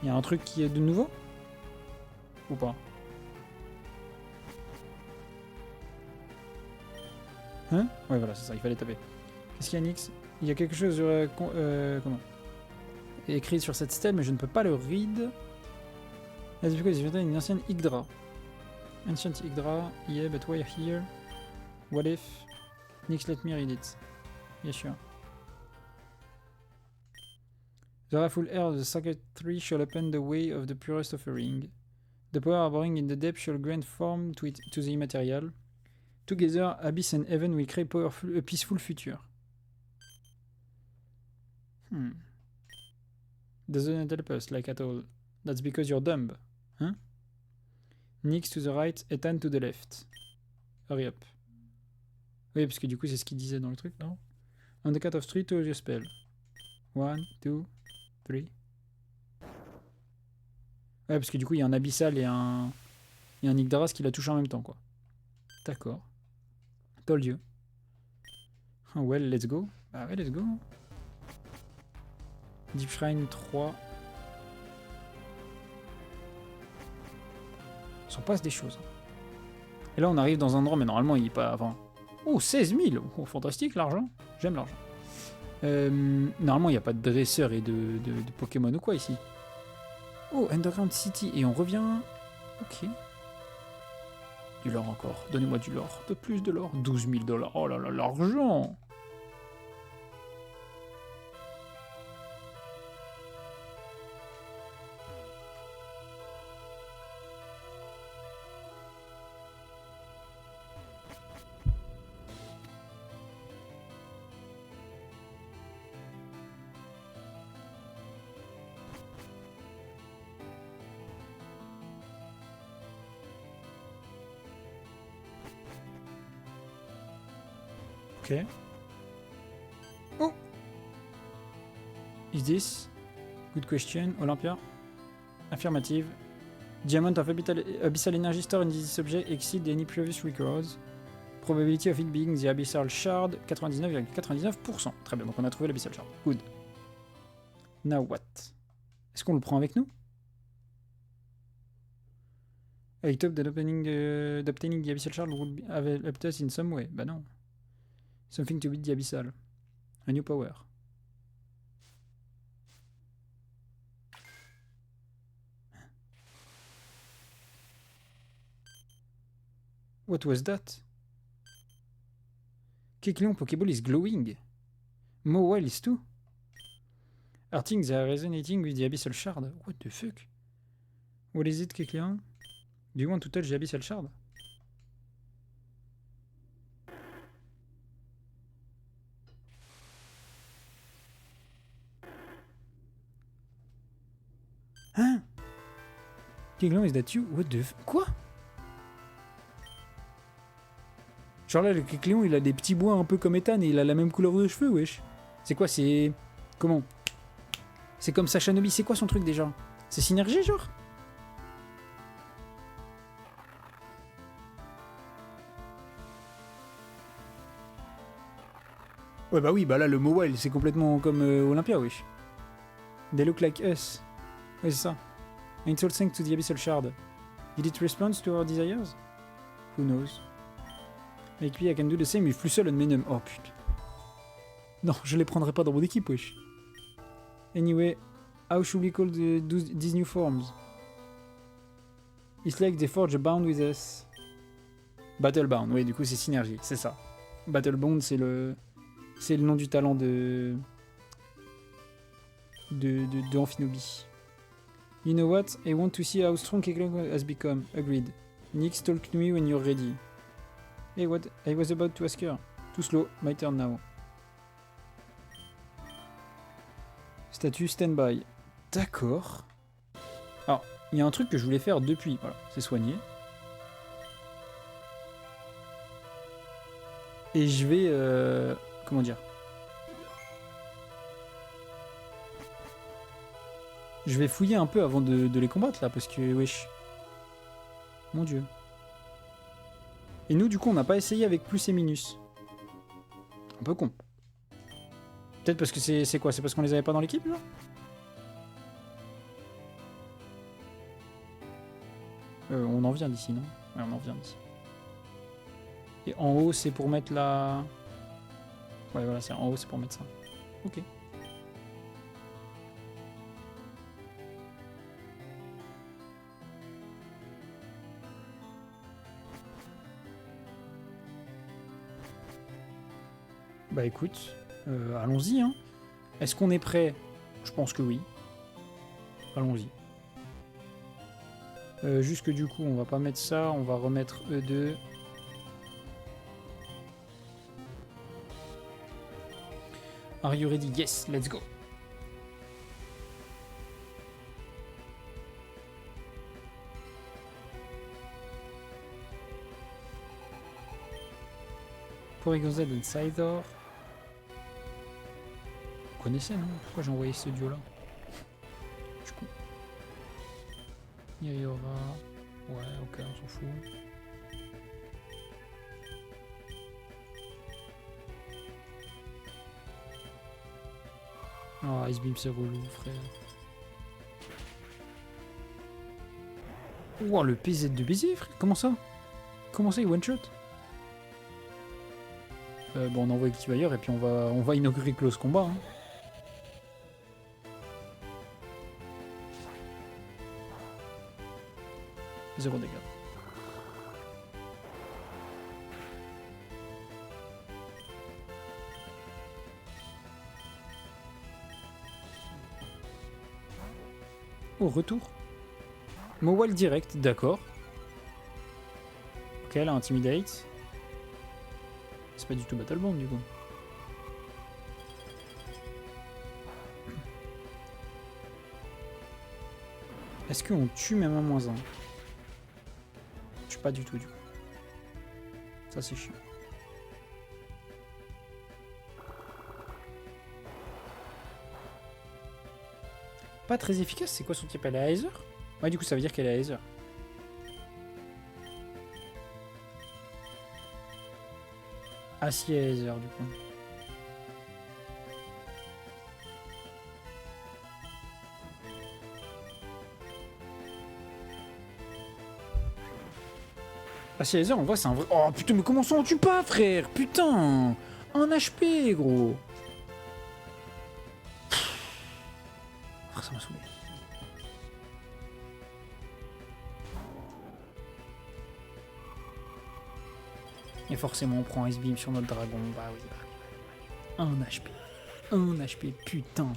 Il y a un truc qui est de nouveau? Ou pas? Hein? Ouais, voilà, c'est ça, il fallait taper. Qu'est-ce qu'il y a, Nix? Il y a quelque chose comment? Écrit sur cette stèle, mais je ne peux pas le read. That's because it's une ancienne Yggdra. Ancient Yggdra, yeah, but why here? What if? Nix, let me read it. Yeah, sure. The wrathful air of the sacred tree shall open the way of the purest offering. The power harboring in the depth shall grant form to the immaterial. Together, Abyss and Heaven will create a peaceful future. Doesn't help us, like at all. That's because you're dumb. Hein? Nix to the right, Ethan to the left. Hurry up. Oui, parce que du coup, c'est ce qu'il disait dans le truc, non? On the count of 3 to your spell. 1, 2, 3. Ouais, parce que du coup, il y a un Abyssal et un Yggdrasil qui l'a touché en même temps, quoi. D'accord. Told you. Oh, well, let's go. Bah ouais, let's go. Deep Shrine 3. Il s'en passe des choses. Et là, on arrive dans un endroit, mais normalement, il est pas avant. Oh, 16 000! Oh, fantastique, l'argent. J'aime l'argent. Normalement, il n'y a pas de dresseur et de Pokémon ou quoi ici. Oh, Underground City. Et on revient... Ok. Du lore encore. Donnez-moi du lore. De plus de lore. 12 000 $. Oh là là, l'argent! Ok. Oh! Is this? Good question. Olympia? Affirmative. The amount of abyssal energy stored in this object exceeds any previous records. Probability of it being the abyssal shard, 99,99%. Très bien, donc on a trouvé l'abyssal shard. Good. Now what? Est-ce qu'on le prend avec nous? I hope that obtaining the abyssal shard would have helped us in some way. Bah non. Something to beat the abyssal. A new power. What was that? Kecleon Pokéball is glowing. Mowile is too. Are things are resonating with the abyssal shard? What the fuck? What is it, Kecleon? Do you want to touch the abyssal shard? Hein? Kecleon, is that you? What the fuck? Quoi? Genre là, le Kecleon, il a des petits bois un peu comme Ethan et il a la même couleur de cheveux, wesh. C'est quoi, c'est... Comment? C'est comme Sacha Nobi, c'est quoi son truc déjà? C'est synergie, genre? Ouais, bah oui, bah là, le Mowile, c'est complètement comme Olympia, wesh. They look like us. Ouais, c'est ça. It's all thanks to the abyssal shard. Did it respond to our desires? Who knows? Avec lui, I can do the same with Flussel and Menem. Oh putain. Non, je les prendrai pas dans mon équipe, wesh. Anyway, how should we call these new forms? It's like they forge a bond with us. Battlebound, oui, du coup c'est synergie, c'est ça. Battlebound, c'est le nom du talent de Amphinobi. You know what? I want to see how strong Kecleon has become. Agreed. Nix, talk to me when you're ready. Hey, what? I was about to ask her. Too slow. My turn now. Statut standby. D'accord. Alors, il y a un truc que je voulais faire depuis. Voilà, c'est soigné. Et je vais... comment dire? Je vais fouiller un peu avant de les combattre, là, parce que, wesh. Mon dieu. Et nous, du coup, on n'a pas essayé avec plus et minus. Un peu con. Peut-être parce que c'est quoi? C'est parce qu'on les avait pas dans l'équipe, là? On en vient d'ici, non? Ouais, on en vient d'ici. Et en haut, c'est pour mettre la... Ouais, voilà, c'est en haut, c'est pour mettre ça. Ok. Bah écoute, allons-y, hein. Est-ce qu'on est prêt? Je pense que oui. Allons-y. Juste que du coup, on va pas mettre ça, on va remettre E2. Are you ready? Yes, let's go. Porygon Z and Scyther. Vous connaissez, non? Pourquoi j'ai envoyé ce duo-là? Je suis con. Yaora. Ouais, ok, on s'en fout. Ah, Ice Beam, c'est relou, frère. Ouah, le PZ de baiser, frère. Comment ça? Comment ça, il one-shot? Bon, on envoie Activailleur et puis on va inaugurer Close Combat. Hein. Zéro dégâts. Oh, retour. Mowile direct, d'accord. Ok, elle a Intimidate. C'est pas du tout Battlebond du coup. Est-ce qu'on tue même un -1? Je tue pas du tout du coup. Ça c'est chiant. Pas très efficace, c'est quoi son type? Elle est à Aether? Ouais, du coup ça veut dire qu'elle est à Aether. Ah si, à Aether du coup. Ah si, Aether, on voit c'est un vrai... Oh putain, mais comment ça on tue pas, frère? Putain, 1 HP, gros. Ah, ça m'a saoulé. Et forcément, on prend Ice Beam sur notre dragon. Bah oui, bah oui. 1 HP. 1 HP, putain.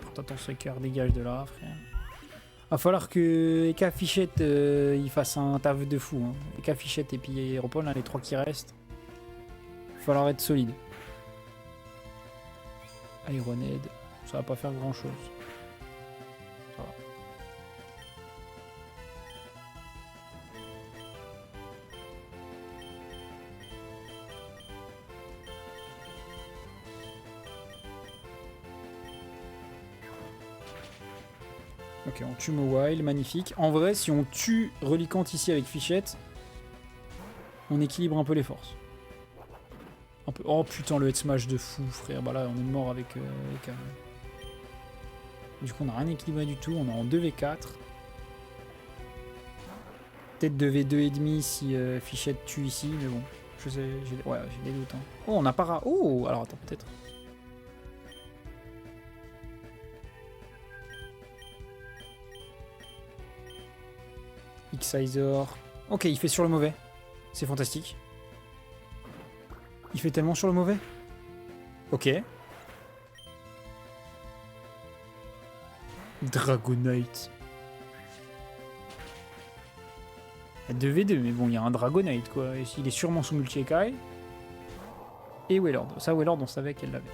Pourtant, ton Striker dégage de là, frère. Va falloir que Eka Fichette il fasse un taf de fou. Hein. Eka Fichette et puis Repon, là, les 3 qui restent. Va falloir être solide. Ironhead, ça va pas faire grand chose. Ça va. Ok, on tue Mowile, magnifique. En vrai, si on tue Reliquant ici avec Fichette, on équilibre un peu les forces. Un peu. Oh putain, le head smash de fou, frère. Bah là, on est mort avec Eka. Du coup, on n'a rien équilibré du tout. On est en 2v4. Peut-être 2v2,5 si Fichette tue ici, mais bon. Je sais, ouais, j'ai des doutes. Hein. Oh, on a pas... Oh, alors attends, peut-être. X-Sizer. Ok, il fait sur le mauvais. C'est fantastique. Il fait tellement sur le mauvais. Ok. Dragonite. 2v2, mais bon, il y a un Dragonite, quoi. Il est sûrement sous multi-Ekai. Et Wailord. Ça, Wailord, on savait qu'elle l'avait.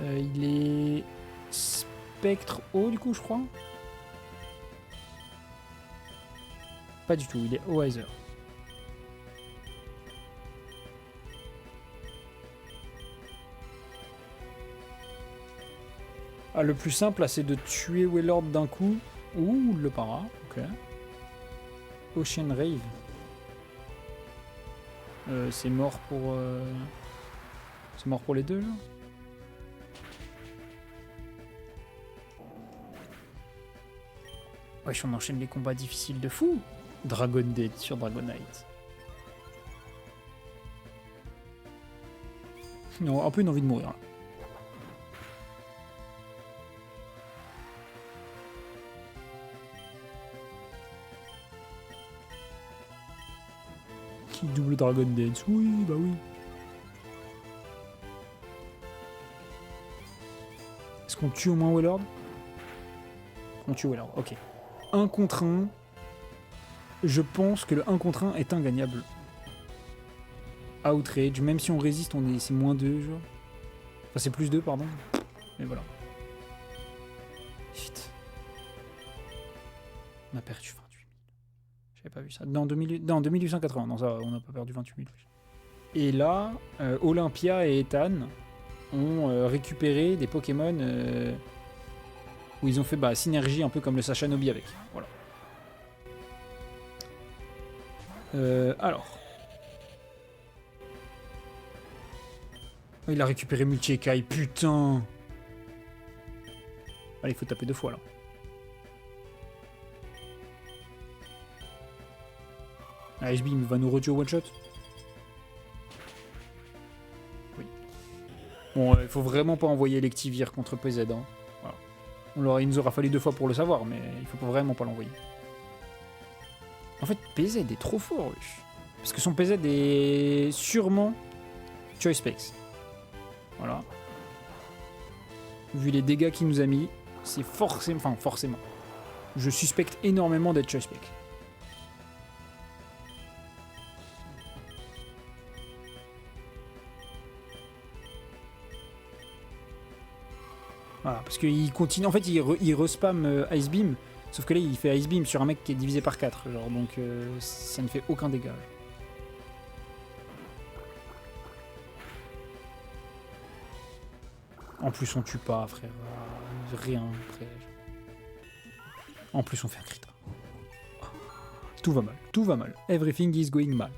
Il est... Spectre haut, du coup, je crois. Pas du tout, il est Oiser. Ah, le plus simple, là, c'est de tuer Wailord d'un coup. Ouh, le para, ok. Ocean Rave. C'est mort pour... C'est mort pour les deux, là. Wesh, on enchaîne les combats difficiles de fou. Dragon Dead sur Dragonite. Non, un peu une envie de mourir, là. Qui double Dragon Dance? Oui, bah oui. Est-ce qu'on tue au moins Wailord? On tue Wailord, ok. 1 contre 1. Je pense que le 1 contre 1 est ingagnable. Outrage, même si on résiste, c'est moins 2, genre. Enfin, c'est plus 2, pardon. Mais voilà. Shit. On a perdu 28 000. J'avais pas vu ça. Non, 2880. Non, ça, on n'a pas perdu 28 000. Et là, Olympia et Ethan ont récupéré des Pokémon où ils ont fait synergie un peu comme le Sashanobi avec. Voilà. Alors. Il a récupéré Multi-Écaille, putain. Allez, il faut taper 2 fois là. Ice Beam va nous retuer au one shot. Oui. Bon, il faut vraiment pas envoyer Electivire contre PZ. Hein. Voilà. Il nous aura fallu 2 fois pour le savoir, mais il faut vraiment pas l'envoyer. En fait, PZ est trop fort, wesh. Parce que son PZ est sûrement Choice Specs. Voilà. Vu les dégâts qu'il nous a mis, c'est forcément... Enfin, forcément. Je suspecte énormément d'être Choice Spec. Voilà, parce qu'il continue... En fait, il respam Ice Beam, sauf que là, il fait Ice Beam sur un mec qui est divisé par 4, genre, donc ça ne fait aucun dégât. En plus, on tue pas, frère. Rien, frère. En plus, on fait un crit. Tout va mal. Tout va mal. Everything is going mal.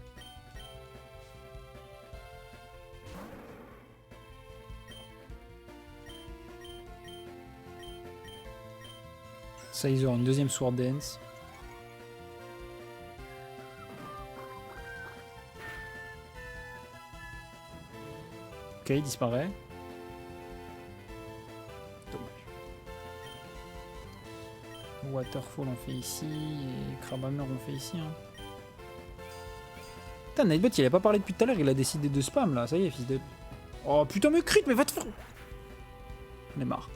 Sizer, une deuxième Sword Dance. Ok, il disparaît. Waterfall on fait ici, et Crabhammer on fait ici. Hein. Putain, Nightbot il a pas parlé depuis tout à l'heure, il a décidé de spam là, ça y est, fils de... Oh putain, mais crit, mais va te faire... On est marre.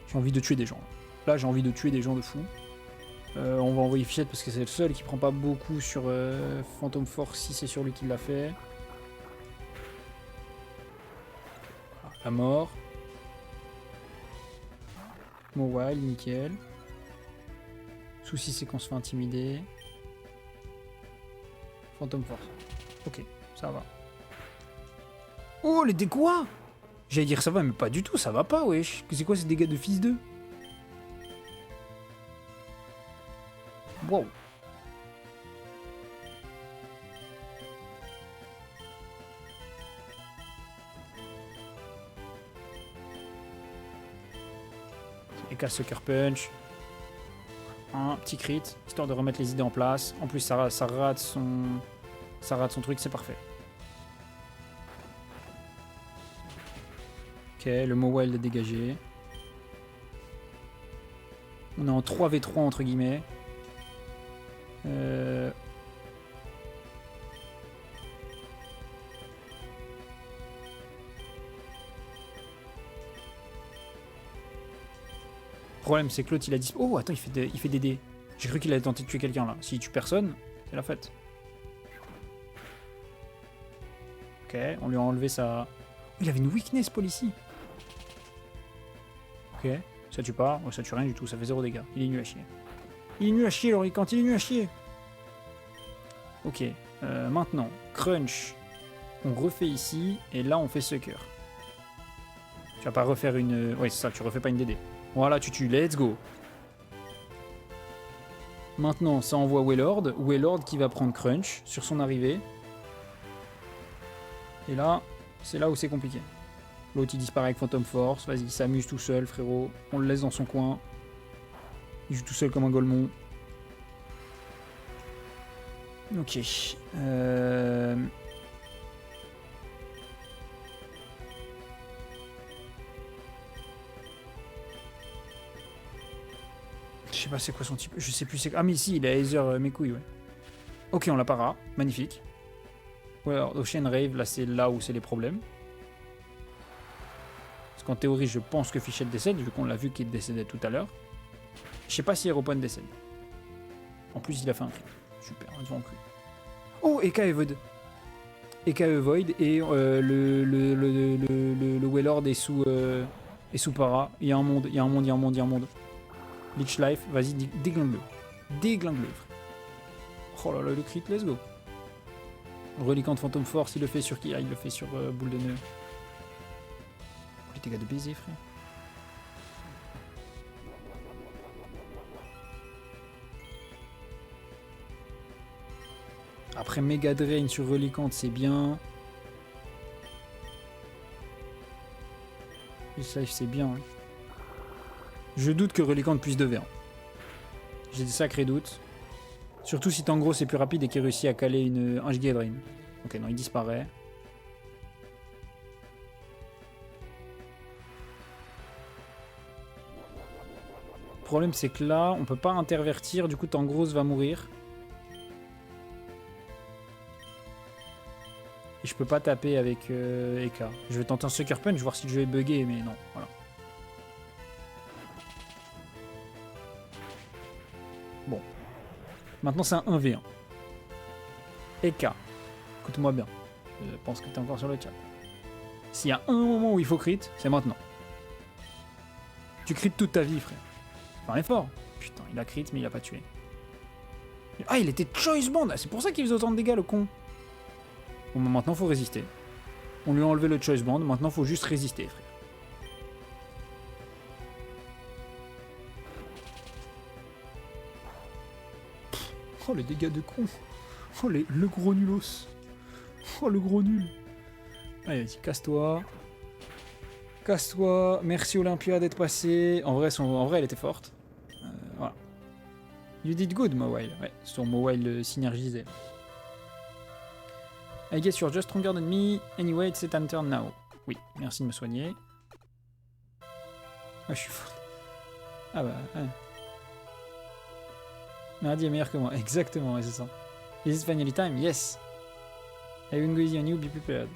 J'ai envie de tuer des gens. Là, j'ai envie de tuer des gens de fou. On va envoyer Fichette parce que c'est le seul qui prend pas beaucoup sur Phantom Force si c'est sur lui qui l'a fait. Voilà, la mort. Mobile, nickel. Souci c'est qu'on se fait intimider. Phantom Force. Ok, ça va. Oh, les dégâts. J'allais dire ça va, mais pas du tout, ça va pas, wesh. C'est quoi ces dégâts de fils d'eux? Wow. Et casse Sucker Punch. Un petit crit, histoire de remettre les idées en place. En plus, ça rate son truc, c'est parfait. Ok, le Mawile est dégagé. On est en 3v3 entre guillemets. Le problème c'est que l'autre il a dit... Oh attends, il fait des dés. J'ai cru qu'il allait tenter de tuer quelqu'un là. S'il tue personne, c'est la fête. Ok, on lui a enlevé sa... Il avait une weakness policy. Ok, ça tue pas. Oh, ça tue rien du tout, ça fait 0 dégâts. Il est nul à chier. Il est nul à chier, Laurie, quand il est nul à chier. Ok, maintenant, Crunch. On refait ici, et là on fait Sucker. Tu vas pas refaire une... Oui, c'est ça, tu refais pas une DD. Voilà, tu tues, let's go. Maintenant, ça envoie Waylord. Waylord qui va prendre Crunch sur son arrivée. Et là, c'est là où c'est compliqué. L'autre, il disparaît avec Phantom Force. Vas-y, il s'amuse tout seul, frérot. On le laisse dans son coin. Il joue tout seul comme un Golemon. Ok. Je sais pas c'est quoi son type. Je sais plus c'est quoi. Ah mais ici, il a Aether mes couilles, ouais. Ok, on l'a para. Magnifique. Ouais, alors Ocean Rave, là c'est là où c'est les problèmes. Parce qu'en théorie, je pense que Fichette décède, vu qu'on l'a vu qu'il décédait tout à l'heure. Je sais pas si Aeropone décède. En plus, il a fait un crit. Super, ils ont cru. Oh, Eka Void. Eka Void et le Waylord est sous para. Il y a un monde, il y a un monde, il y a un monde, il y a un monde. Leech Life, vas-y, déglingue-le. Déglingue-le, frère. Oh là là, le crit, let's go. Reliquant de Phantom Force, il le fait sur qui? Ah, il le fait sur Boule de Nœud. Les dégâts de baiser, frère. Après Mega Drain sur Reliquant, c'est bien. Leech Life, c'est bien. Hein. Je doute que Reliquant puisse de verre. J'ai des sacrés doutes. Surtout si Tangro c'est plus rapide et qu'il réussit à caler un Giga Drain. Ok, non, il disparaît. Le problème c'est que là, on peut pas intervertir, du coup Tangros va mourir. Et je peux pas taper avec Eka. Je vais tenter un Sucker Punch, voir si le jeu est buggé, mais non, voilà. Bon. Maintenant c'est un 1v1. Eka, écoute-moi bien. Je pense que t'es encore sur le chat. S'il y a un moment où il faut crit, c'est maintenant. Tu crites toute ta vie, frère. Fais un effort. Putain, il a crit, mais il a pas tué. Ah, il était Choice Band. C'est pour ça qu'il faisait autant de dégâts, le con. Bon, bah, maintenant, faut résister. On lui a enlevé le Choice Band. Maintenant, faut juste résister, frère. Oh, les dégâts de con. Oh, le gros nulos. Oh, le gros nul. Allez, vas-y, casse-toi. Casse-toi. Merci Olympia d'être passé. En vrai, elle était forte. Voilà. You did good, Mawile. Ouais, son Mawile synergisé. I guess you're just stronger than me. Anyway, it's a turn now. Oui, merci de me soigner. Ah, je suis fou. Ah bah, ouais. Mardi est meilleur que moi. Exactement, ouais, c'est ça. Is it finally time? Yes. I won't go easy on you, be prepared.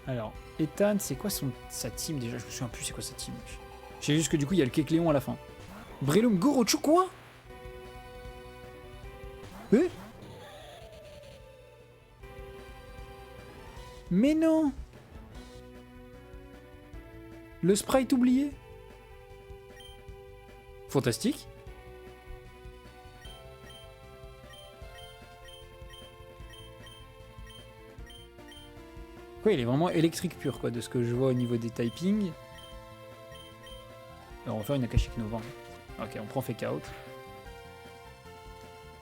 Alors, Ethan, c'est quoi sa team déjà? Je me souviens plus c'est quoi sa team. Je sais juste que du coup, il y a le Kekléon à la fin. Breloom, Gorochu, quoi? Mais non! Le sprite oublié? Fantastique. Quoi, il est vraiment électrique pur, quoi, de ce que je vois au niveau des typings. Alors, on va faire une Akashic Nova. Ok, on prend Fake Out.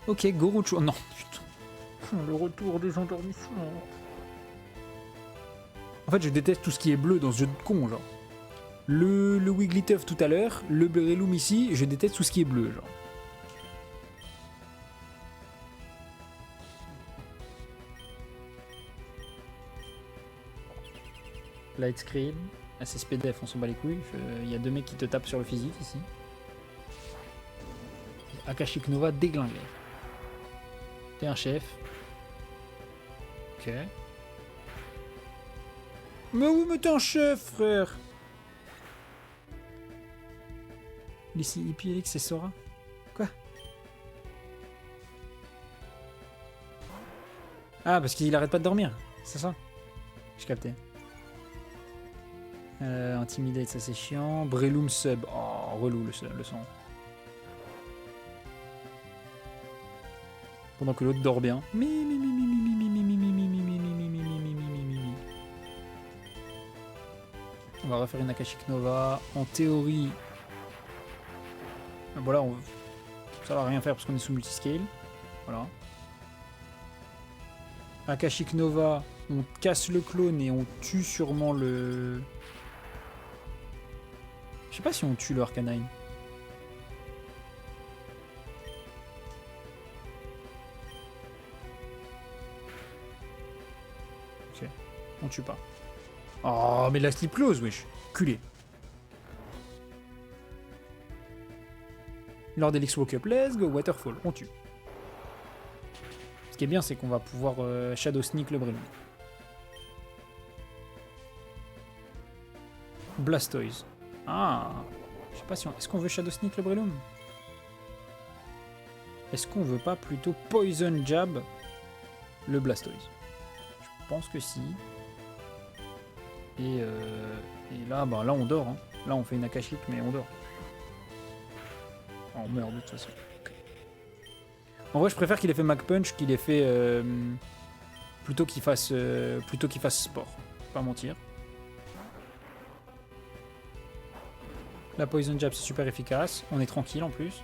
Ok, Gorochu. Oh non, putain. Le retour des endormissements. En fait, je déteste tout ce qui est bleu dans ce jeu de con, genre. Le Wigglytuff tout à l'heure, le Breloom ici, je déteste tout ce qui est bleu, genre. Light Screen, SSPDF, on s'en bat les couilles. Il y a deux mecs qui te tapent sur le physique ici. Akashic Nova déglingué. T'es un chef. Ok. Mais oui, mais t'es un chef, frère. Ici, Hippie, Elix et Sora. Quoi? Ah, parce qu'il arrête pas de dormir. C'est ça? J'ai capté. Intimidate, ça c'est chiant. Breloom sub. Oh, relou le son. Pendant que l'autre dort bien. On va refaire une Akashic Nova. En théorie, Voilà, ça va rien faire parce qu'on est sous multiscale. Voilà. Akashic Nova, on casse le clone et on tue sûrement le... Je sais pas si on tue le Arcanine. Ok, on tue pas. Oh, mais la slip close, wesh. Culé. Lors d'Elix Walk Up, let's go, Waterfall, on tue. Ce qui est bien, c'est qu'on va pouvoir Shadow Sneak le Breloom. Blastoise. Ah, je sais pas si on... Est-ce qu'on veut Shadow Sneak le Breloom? Est-ce qu'on veut pas plutôt Poison Jab le Blastoise? Je pense que si. Et là, bah, là on dort. Hein. Là on fait une Akashic, mais on dort. Oh, on meurt de toute façon. Okay. En vrai, je préfère qu'il ait fait Mac Punch qu'il ait fait plutôt qu'il fasse sport. Pas mentir. La Poison Jab c'est super efficace. On est tranquille en plus.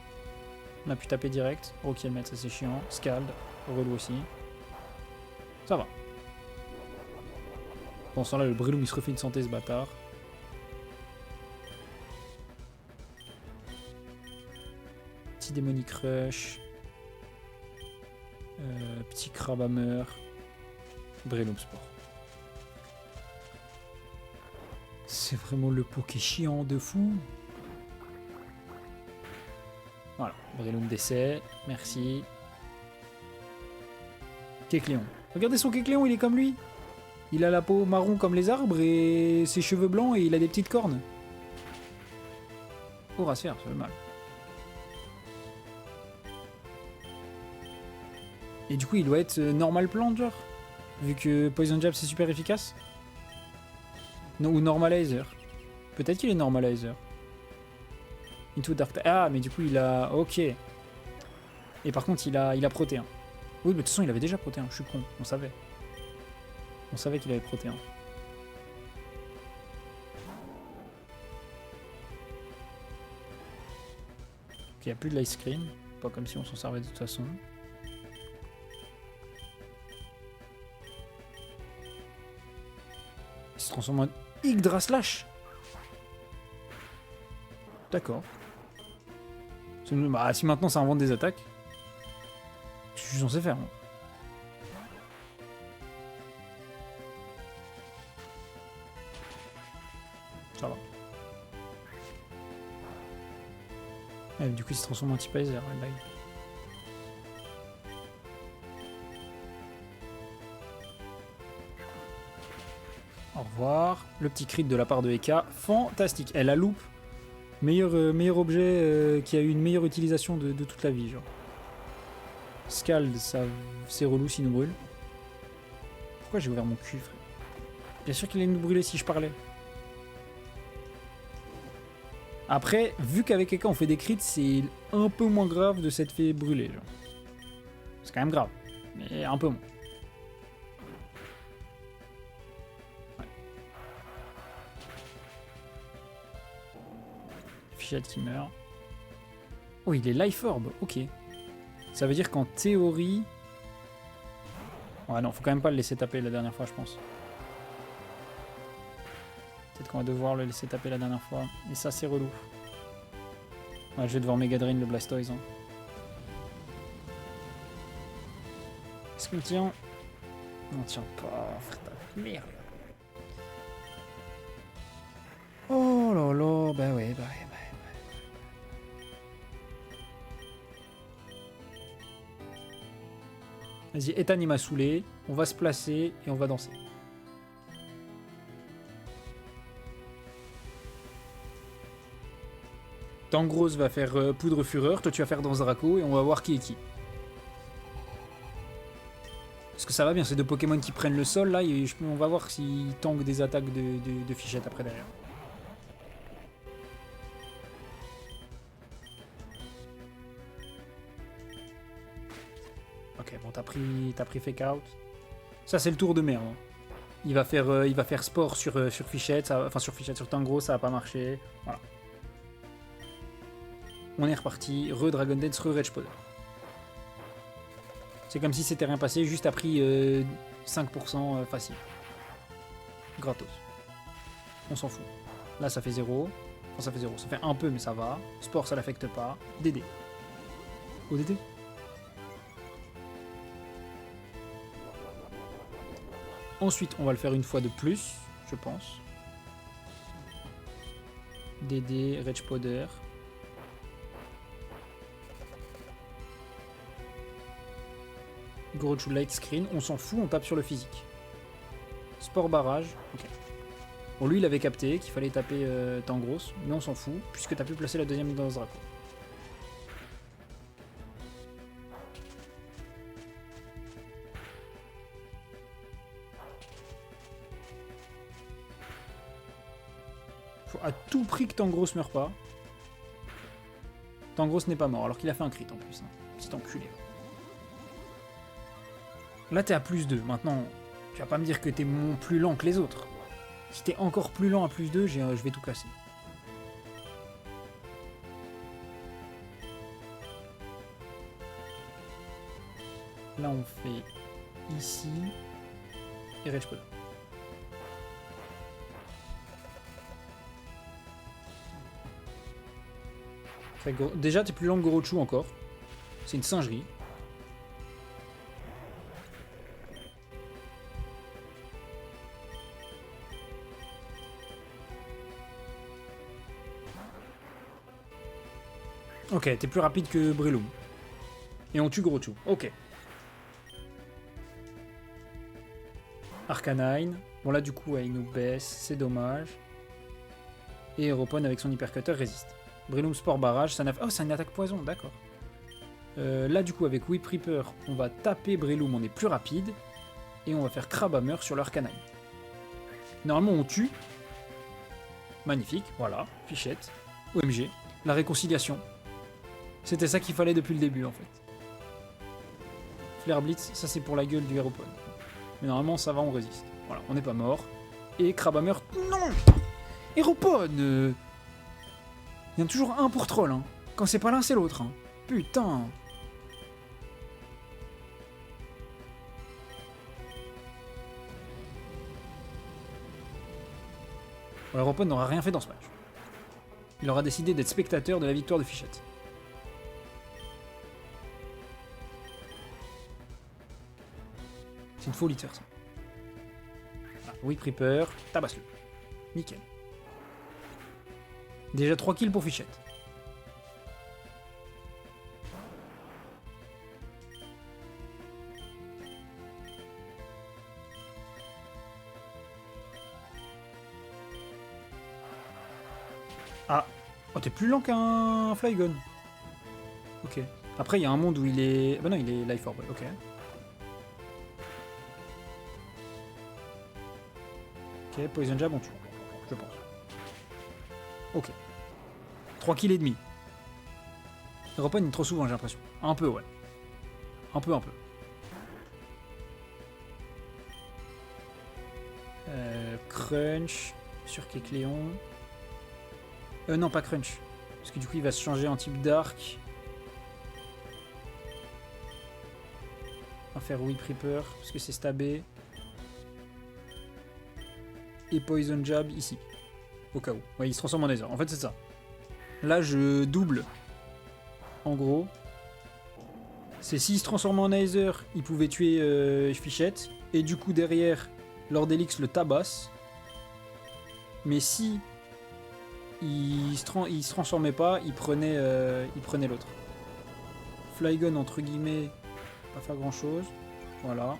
On a pu taper direct. Ok, le maître, ça c'est chiant. Scald, relou aussi. Ça va. Pendant ce temps-là, le Breloom il se refait une santé ce bâtard. Petit Démonic Rush. Petit Crabhammer. Breloom Sport. C'est vraiment le Poké chiant de fou. Voilà, Breloom décès. Merci. Kecleon. Regardez son Kecleon, il est comme lui. Il a la peau marron comme les arbres et ses cheveux blancs et il a des petites cornes. Oh, Rasphère, ça fait mal. Et du coup, il doit être normal plant, genre. Vu que Poison Jab c'est super efficace. Non, ou Normalizer. Peut-être qu'il est Normalizer. Into Dark... Ah, mais du coup, il a... Ok. Et par contre, il a Protéin. Oui, mais de toute façon, il avait déjà Protéin. Je suis con, on savait. On savait qu'il avait Protéin. Ok, il n'y a plus de l'ice cream. Pas comme si on s'en servait de toute façon. Il se transforme en Yggdra Slash. D'accord. Bah, si maintenant ça invente des attaques, je suis censé faire. Moi. Ça va. Ouais, du coup, il se transforme en Type-Laser, le bail. Au revoir. Le petit crit de la part de Eka. Fantastique. Elle a loupe. Meilleur objet qui a eu une meilleure utilisation de toute la vie, genre. Scald, ça c'est relou s'il nous brûle. Pourquoi j'ai ouvert mon cul, frère? Bien sûr qu'il allait nous brûler si je parlais. Après, vu qu'avec Eka on fait des crits, c'est un peu moins grave de s'être fait brûler, genre. C'est quand même grave, mais un peu moins. Fichette qui meurt. Oh, il est Life Orb, ok. Ça veut dire qu'en théorie... Ouais, non, faut quand même pas le laisser taper la dernière fois, je pense. Peut-être qu'on va devoir le laisser taper la dernière fois. Et ça, c'est relou. Ouais, je vais devoir Mega Drain le Blastoise. Hein. Est-ce qu'il tient? Non, tient pas, frère. Merde. Oh là là, bah ouais, bah ouais. Vas-y, Ethan il m'a saoulé, on va se placer et on va danser. Tangrose va faire Poudre Fureur, toi tu vas faire Danse Draco et on va voir qui est qui. Parce que ça va bien, ces deux Pokémon qui prennent le sol là, et on va voir s'ils tankent des attaques de Fichette après derrière. Ok, bon, t'as pris Fake Out. Ça, c'est le tour de merde. Hein. Il va faire sport sur Fichette, enfin sur Fichette, sur Tangrose, ça va pas marcher. Voilà. On est reparti. Re-Dragon Dance, re-Rage Powder. C'est comme si c'était rien passé, juste a pris 5% facile. Gratos. On s'en fout. Là, ça fait 0. Enfin, ça fait 0. Ça fait un peu, mais ça va. Sport, ça l'affecte pas. DD. ODD. Ensuite, on va le faire une fois de plus, je pense. DD, Rage Powder. Gorochu Light Screen, on s'en fout, on tape sur le physique. Sport barrage, ok. Bon, lui il avait capté qu'il fallait taper Tangros, mais on s'en fout, puisque t'as pu placer la deuxième dans ce drapeau. Faut à tout prix que Tangros meure pas. Tangros n'est pas mort, alors qu'il a fait un crit en plus. Hein. Petit enculé. Là t'es à +2, maintenant tu vas pas me dire que t'es plus lent que les autres. Si t'es encore plus lent à +2, je vais tout casser. Là on fait ici et Rage Powder. Déjà t'es plus lent que Gorochu encore. C'est une singerie. Ok, t'es plus rapide que Breloom. Et on tue Gorochu. Ok. Arcanine. Bon là du coup ouais, il nous baisse, c'est dommage. Et Europon avec son hypercutter résiste. Breloom Sport Barrage, ça n'a... Oh c'est une attaque poison, d'accord. Là du coup avec Whip Reaper, on va taper Breloom, on est plus rapide. Et on va faire Crabhammer sur l'Arcanine. Normalement on tue. Magnifique, voilà, fichette. OMG, la réconciliation. C'était ça qu'il fallait depuis le début en fait. Flare Blitz, ça c'est pour la gueule du Aeropon. Mais normalement ça va, on résiste. Voilà, on n'est pas mort. Et Crabhammer, non. Aeropon Il y en a toujours un pour troll. Hein. Quand c'est pas l'un, c'est l'autre. Hein. Putain. Bon, Aeropon n'aura rien fait dans ce match. Il aura décidé d'être spectateur de la victoire de Fichette. C'est une folie de faire ça. Voilà, Whip Reaper, tabasse-le. Nickel. Déjà 3 kills pour Fichette. Ah. Oh, t'es plus lent qu'un Flygon. Ok. Après, il y a un monde où il est... Bah non, il est Life Orb, ok. Ok, Poison Jab, on tue. Je pense. Ok. 3 kills et demi. Europon il est trop souvent, j'ai l'impression. Un peu, ouais. Un peu. Crunch sur Kecleon. Non, pas Crunch. Parce que du coup, il va se changer en type Dark. On va faire Whip Reaper, parce que c'est stabé. Et Poison Jab ici. Au cas où. Ouais, il se transforme en Nether. En fait, c'est ça. Là, je double. En gros. C'est s'il se transforme en Nether, il pouvait tuer Fichette. Et du coup, derrière, Lord Elix le tabasse. Mais si il se transformait pas, il prenait l'autre. Flygon, entre guillemets, pas faire grand chose. Voilà. Enfin,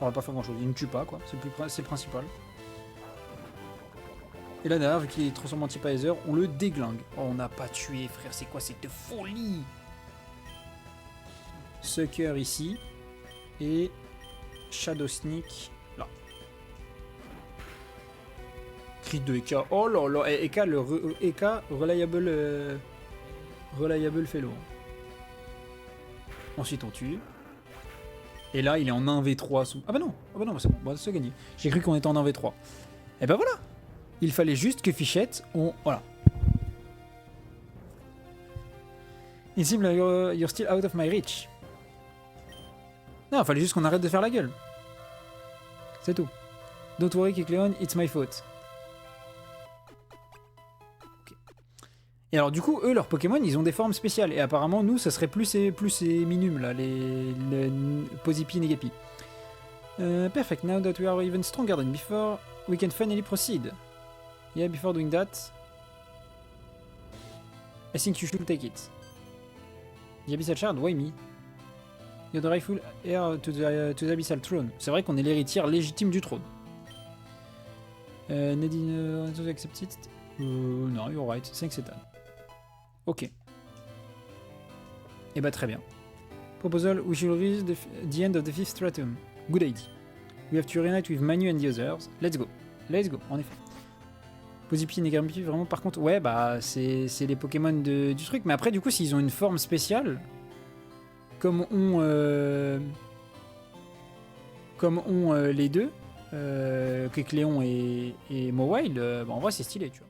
on va pas faire grand chose. Il ne tue pas, quoi. C'est le principal. Et là derrière, vu qu'il est transformé en type Aether, on le déglingue. Oh, on n'a pas tué, frère, c'est quoi cette folie? Sucker ici. Et Shadow Sneak là. Crit de Eka. Oh là là, Eka, Eka reliable fellow. Ensuite on tue. Et là il est en 1v3 sous... Ah bah non, c'est bon, c'est gagné. J'ai cru qu'on était en 1v3. Et bah voilà. Il fallait juste que Fichette, voilà. It seems like you're still out of my reach. Non, fallait juste qu'on arrête de faire la gueule. C'est tout. Don't worry, Kecleon, it's my fault. Okay. Et alors du coup, eux, leurs Pokémon, ils ont des formes spéciales. Et apparemment, nous, ça serait plus ces minums, là, les Posipi, Negapi. Perfect, now that we are even stronger than before, we can finally proceed. Yeah, before doing that, I think you should take it. The Abyssal Shard, why me? You're the rightful heir to the Abyssal Throne. C'est vrai qu'on est l'héritière légitime du trône. Nadine, accept it? No, you're right. Thanks, Ethan. Ok. Et bah très bien. Proposal, we should reach the end of the 5th stratum. Good idea. We have to reunite with Manu and the others. Let's go. Let's go, en effet. Posipi, Negapi, vraiment, par contre, ouais, bah, c'est les Pokémon du truc. Mais après, du coup, s'ils ont une forme spéciale, comme ont les deux, Kecleon et Mawile, bah, en vrai, c'est stylé, tu vois.